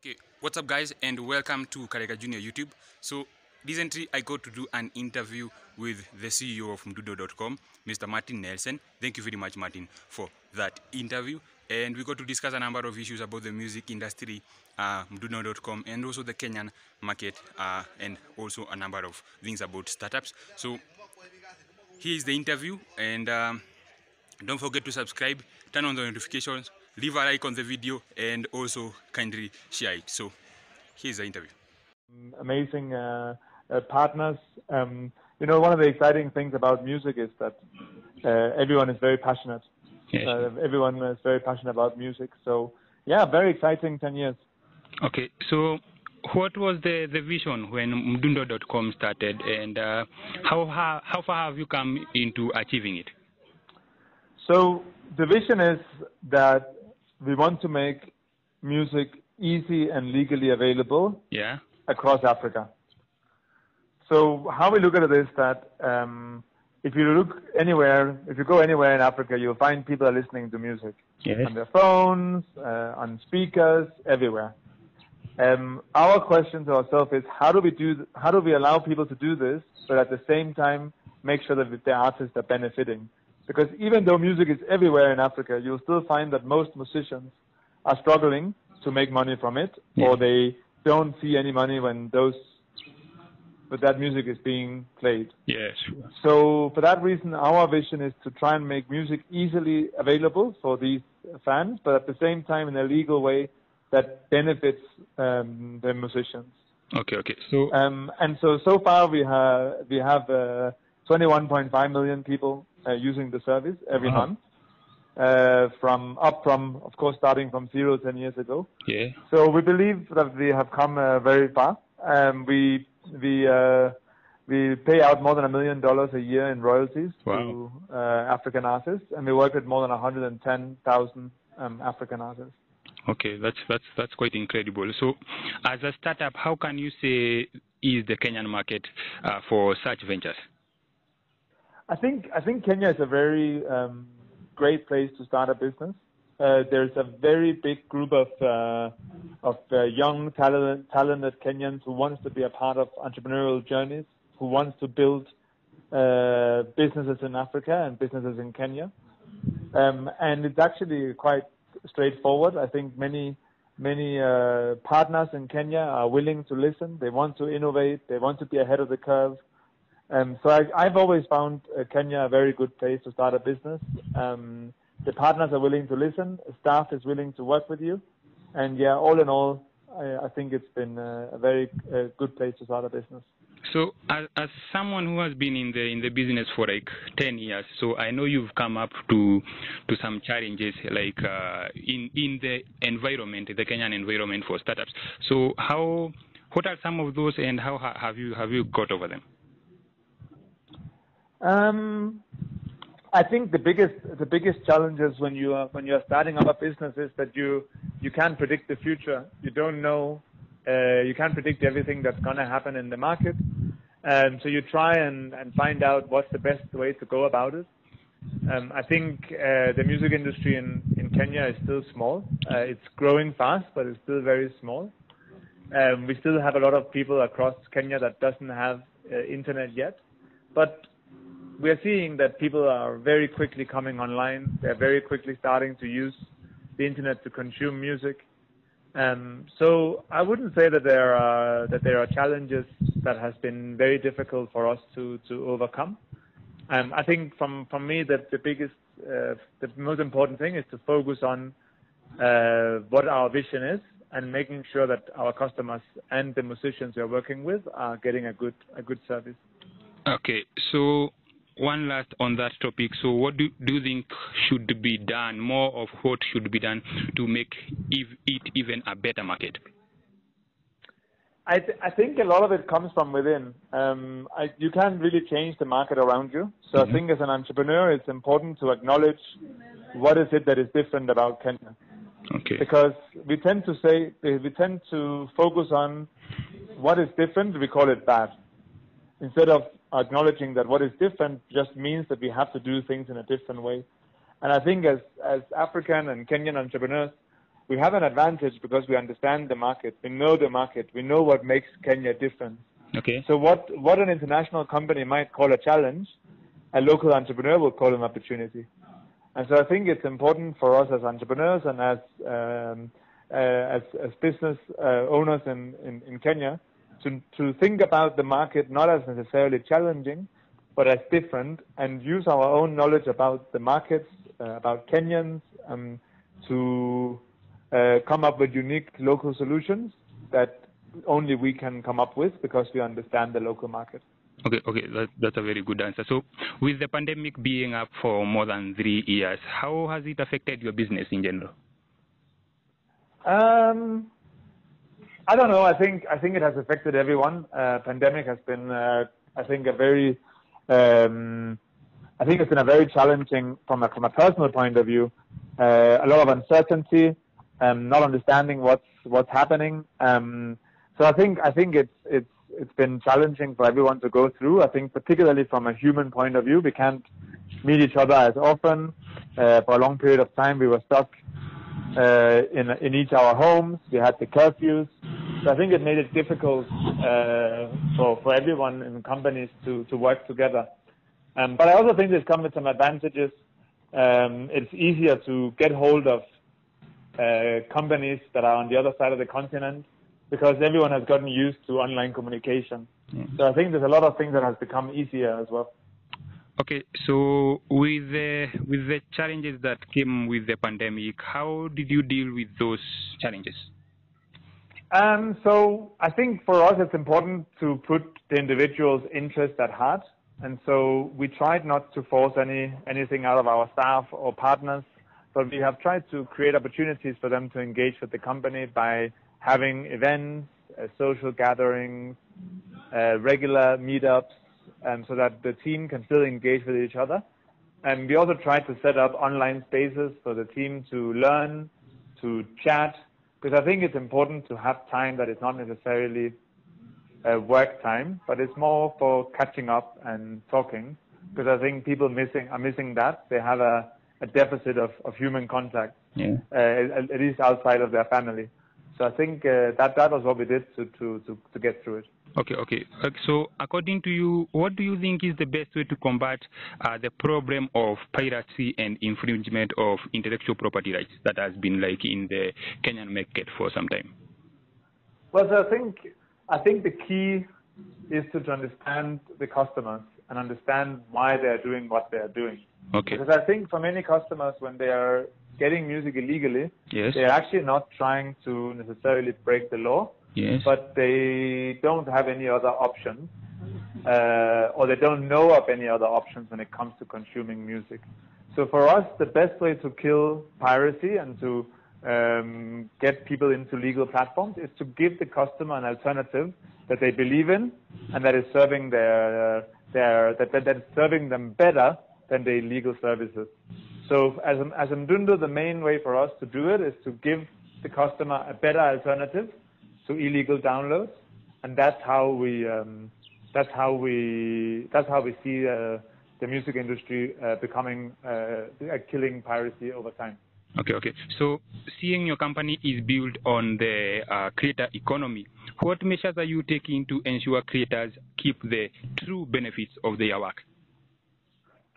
Okay, what's up guys and welcome to Karekajnr YouTube. So recently I got to do an interview with the CEO of Mdundo.com, Mr. Martin Nelson. Thank you very much Martin for that interview, and we got to discuss a number of issues about the music industry, Mdundo.com, and also the Kenyan market, and also a number of things about startups. So here is the interview, and don't forget to subscribe, turn on the notifications, leave a like on the video, and also kindly share it. So here's the interview. Amazing partners. One of the exciting things about music is that everyone is very passionate. Yes. Everyone is very passionate about music. So yeah, very exciting 10 years. Okay, so what was the vision when Mdundo.com started, and how far have you come into achieving it? So the vision is that we want to make music easy and legally available across Africa. So how we look at it is that if you go anywhere in Africa, you'll find people are listening to music on their phones, on speakers, everywhere. Our question to ourselves is how do we allow people to do this, but at the same time make sure that the artists are benefiting? Because even though music is everywhere in Africa, you'll still find that most musicians are struggling to make money from it, or they don't see any money when that music is being played. Yes. So for that reason, our vision is to try and make music easily available for these fans, but at the same time in a legal way that benefits the musicians. Okay. So so far we have 21.5 million people using the service every month. From of course starting from 0 10 years ago. Yeah. So we believe that we have come very far. We pay out more than $1 million a year in royalties to African artists, and we work with more than 110,000 African artists. Okay, that's quite incredible. So, as a startup, how can you say is the Kenyan market for such ventures? I think Kenya is a very great place to start a business. There's a very big group of young, talented Kenyans who wants to be a part of entrepreneurial journeys, who wants to build businesses in Africa and businesses in Kenya. And it's actually quite straightforward. I think many partners in Kenya are willing to listen. They want to innovate. They want to be ahead of the curve. So I've always found Kenya a very good place to start a business. The partners are willing to listen. Staff is willing to work with you. And yeah, all in all, I think it's been a very good place to start a business. So as someone who has been in the business for like 10 years, so I know you've come up to some challenges like in the environment, the Kenyan environment for startups. So what are some of those, and how have you got over them? I think the biggest challenges when you are starting up a business is that you can't predict the future. You don't know. You can't predict everything that's going to happen in the market. So you try and find out what's the best way to go about it. I think the music industry in Kenya is still small. It's growing fast, but it's still very small. We still have a lot of people across Kenya that doesn't have internet yet. But we are seeing that people are very quickly coming online. They're very quickly starting to use the internet to consume music. So I wouldn't say that there are challenges that has been very difficult for us to overcome. I think from me that the most important thing is to focus on what our vision is and making sure that our customers and the musicians we are working with are getting a good service. Okay, so one last on that topic. So what do you think should be done, more of what should be done to make it even a better market? I think a lot of it comes from within. You can't really change the market around you. So I think as an entrepreneur, it's important to acknowledge what is it that is different about Kenya. Okay. Because we tend to focus on what is different, we call it bad. Instead of acknowledging that what is different just means that we have to do things in a different way. And I think as African and Kenyan entrepreneurs, we have an advantage because we understand the market, we know the market, we know what makes Kenya different. Okay. So what an international company might call a challenge, a local entrepreneur will call an opportunity. And so I think it's important for us as entrepreneurs and as business owners in Kenya to think about the market not as necessarily challenging, but as different, and use our own knowledge about the markets, about Kenyans, to come up with unique local solutions that only we can come up with because we understand the local market. Okay, that's a very good answer. So, with the pandemic being up for more than 3 years, how has it affected your business in general? I don't know. I think it has affected everyone. Pandemic has been, I think it's been a very challenging from a personal point of view. A lot of uncertainty, not understanding what's happening. So I think it's been challenging for everyone to go through. I think particularly from a human point of view, we can't meet each other as often. For a long period of time, we were stuck in each our homes. We had the curfews. So I think it made it difficult for everyone in companies to work together. But I also think there's come with some advantages. It's easier to get hold of companies that are on the other side of the continent, because everyone has gotten used to online communication. So I think there's a lot of things that has become easier as well. Okay, so with the challenges that came with the pandemic, how did you deal with those challenges? So I think for us it's important to put the individual's interest at heart, and so we tried not to force anything out of our staff or partners, but we have tried to create opportunities for them to engage with the company by having events, social gatherings, regular meetups, so that the team can still engage with each other. And we also tried to set up online spaces for the team to learn, to chat, because I think it's important to have time that is not necessarily work time, but it's more for catching up and talking, because I think people are missing that. They have a deficit of human contact, at least outside of their family. So I think that was what we did to get through it. Okay. So according to you, what do you think is the best way to combat the problem of piracy and infringement of intellectual property rights that has been like in the Kenyan market for some time? Well, so I think the key is to understand the customers and understand why they're doing what they're doing. Okay. Because I think for many customers, when they are getting music illegally, they're actually not trying to necessarily break the law, but they don't have any other options, or they don't know of any other options when it comes to consuming music. So for us, the best way to kill piracy and to get people into legal platforms is to give the customer an alternative that they believe in and that is serving that is serving them better than the illegal services. So as Mdundo, the main way for us to do it is to give the customer a better alternative to illegal downloads, and that's how we see the music industry becoming killing piracy over time. Okay. So, seeing your company is built on the creator economy, what measures are you taking to ensure creators keep the true benefits of their work?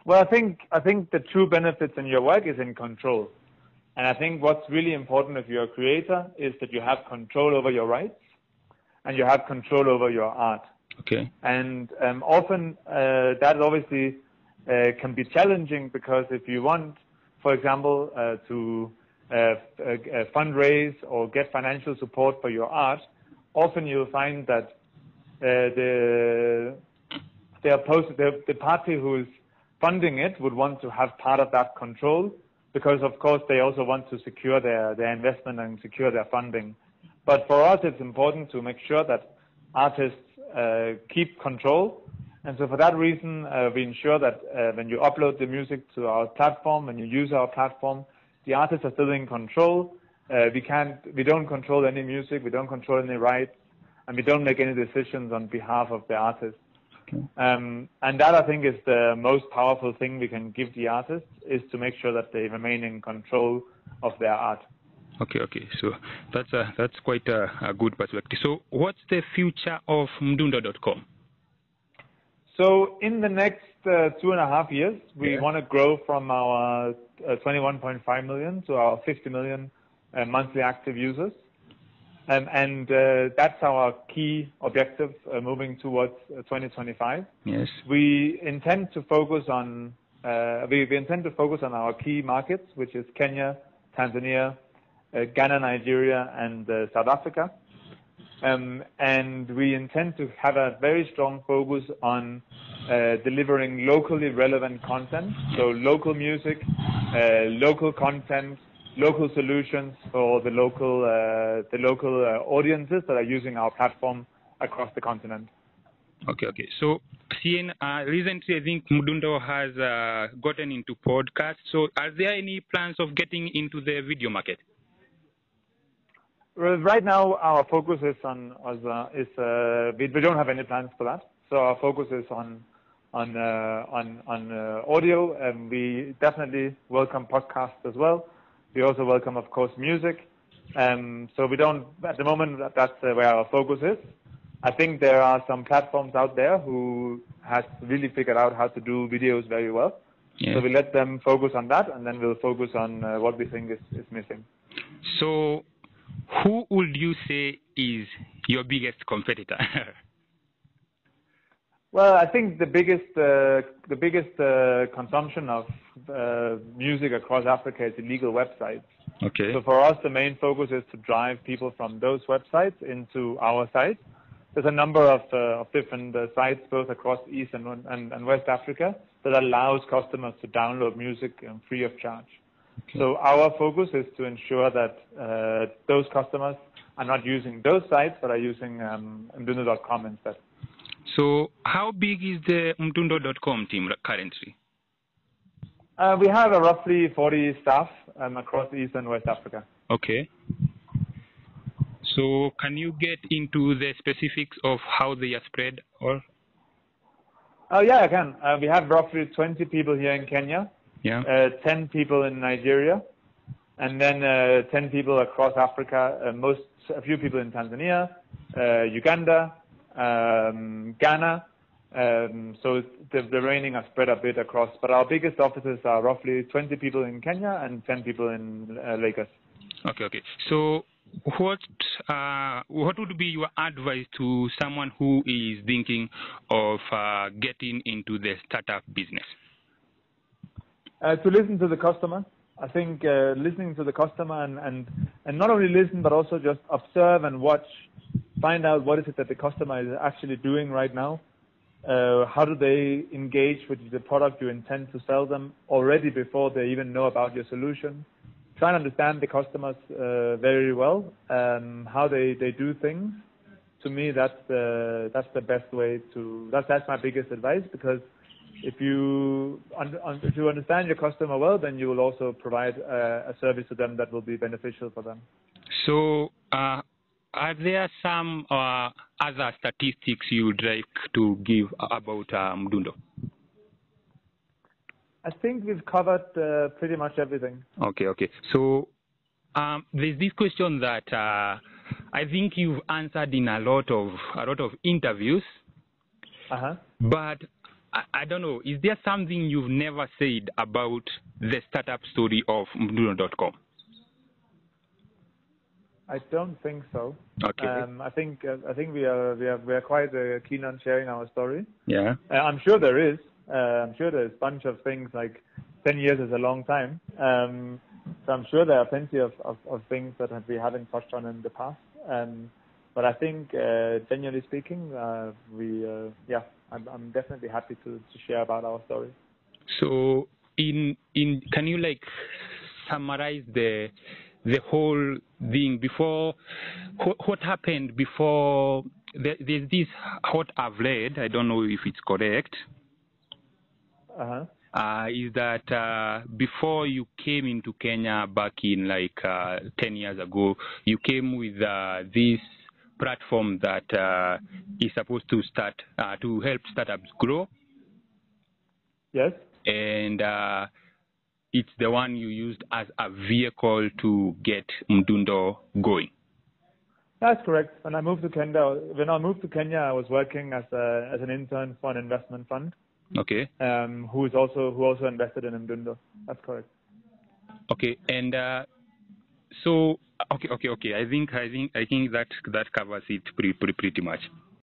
Well, I think the true benefits in your work is in control. And I think what's really important if you're a creator is that you have control over your rights and you have control over your art. Okay. And often that obviously can be challenging, because if you want, for example, to fundraise or get financial support for your art, often you'll find that the party who is funding it would want to have part of that control, because of course they also want to secure their investment and secure their funding. But for us, it's important to make sure that artists keep control. And so for that reason, we ensure that when you upload the music to our platform, when you use our platform, the artists are still in control. We don't control any music, we don't control any rights, and we don't make any decisions on behalf of the artists. Okay. And that, I think, is the most powerful thing we can give the artists, is to make sure that they remain in control of their art. Okay. So that's quite a good perspective. So what's the future of Mdundo.com? So in the next 2.5 years, we want to grow from our 21.5 million to our 50 million monthly active users. And that's our key objective moving towards 2025. Yes. We intend to focus on our key markets, which is Kenya, Tanzania, Ghana, Nigeria, and South Africa. And we intend to have a very strong focus on delivering locally relevant content, so local music, local content, local solutions for the local audiences that are using our platform across the continent. Okay. So, seeing recently, I think Mdundo has gotten into podcasts. So, are there any plans of getting into the video market? Right now, our focus is we don't have any plans for that. So our focus is on audio, and we definitely welcome podcasts as well. We also welcome, of course, music. So we don't, at the moment, that's where our focus is. I think there are some platforms out there who has really figured out how to do videos very well. Yeah. So we let them focus on that, and then we'll focus on what we think is missing. So who would you say is your biggest competitor? Well, I think the biggest consumption of music across Africa is illegal websites. Okay. So for us, the main focus is to drive people from those websites into our site. There's a number of different sites both across East and West Africa that allows customers to download music free of charge. Okay. So our focus is to ensure that those customers are not using those sites, but are using Mdundo.com instead. So how big is the Mdundo.com team currently? We have roughly 40 staff across East and West Africa. Okay. So can you get into the specifics of how they are spread? Or? Yeah, I can. We have roughly 20 people here in Kenya, 10 people in Nigeria, and then 10 people across Africa, a few people in Tanzania, Uganda, Ghana. So the remaining are spread a bit across, but our biggest offices are roughly 20 people in Kenya and 10 people in Lagos. Okay. So what would be your advice to someone who is thinking of getting into the startup business? To listen to the customer. I think listening to the customer and not only listen, but also just observe and watch, find out what is it that the customer is actually doing right now. How do they engage with the product you intend to sell them already before they even know about your solution? Try and understand the customers very well, how they do things. To me, that's the best way to. That's my biggest advice, because if you understand your customer well, then you will also provide a service to them that will be beneficial for them. So, are there some other statistics you would like to give about Mdundo? I think we've covered pretty much everything. Okay. So there's this question that I think you've answered in a lot of interviews. But I don't know, is there something you've never said about the startup story of Mdundo.com? I don't think so. Okay. I think we are quite keen on sharing our story. Yeah. I'm sure there is. I'm sure there's a bunch of things, like 10 years is a long time. So I'm sure there are plenty of things that we haven't touched on in the past. But I think, genuinely speaking, I'm definitely happy to share about our story. So, can you summarize the whole thing before? What happened before? There's this what I've read. I don't know if it's correct. Is that before you came into Kenya back in 10 years ago, you came with this platform that is supposed to help startups grow. Yes. And it's the one you used as a vehicle to get Mdundo going. That's correct. When I moved to Kenya, I was working as an intern for an investment fund. Okay. Who also invested in Mdundo. That's correct. Okay, and so okay. I think that covers it pretty much.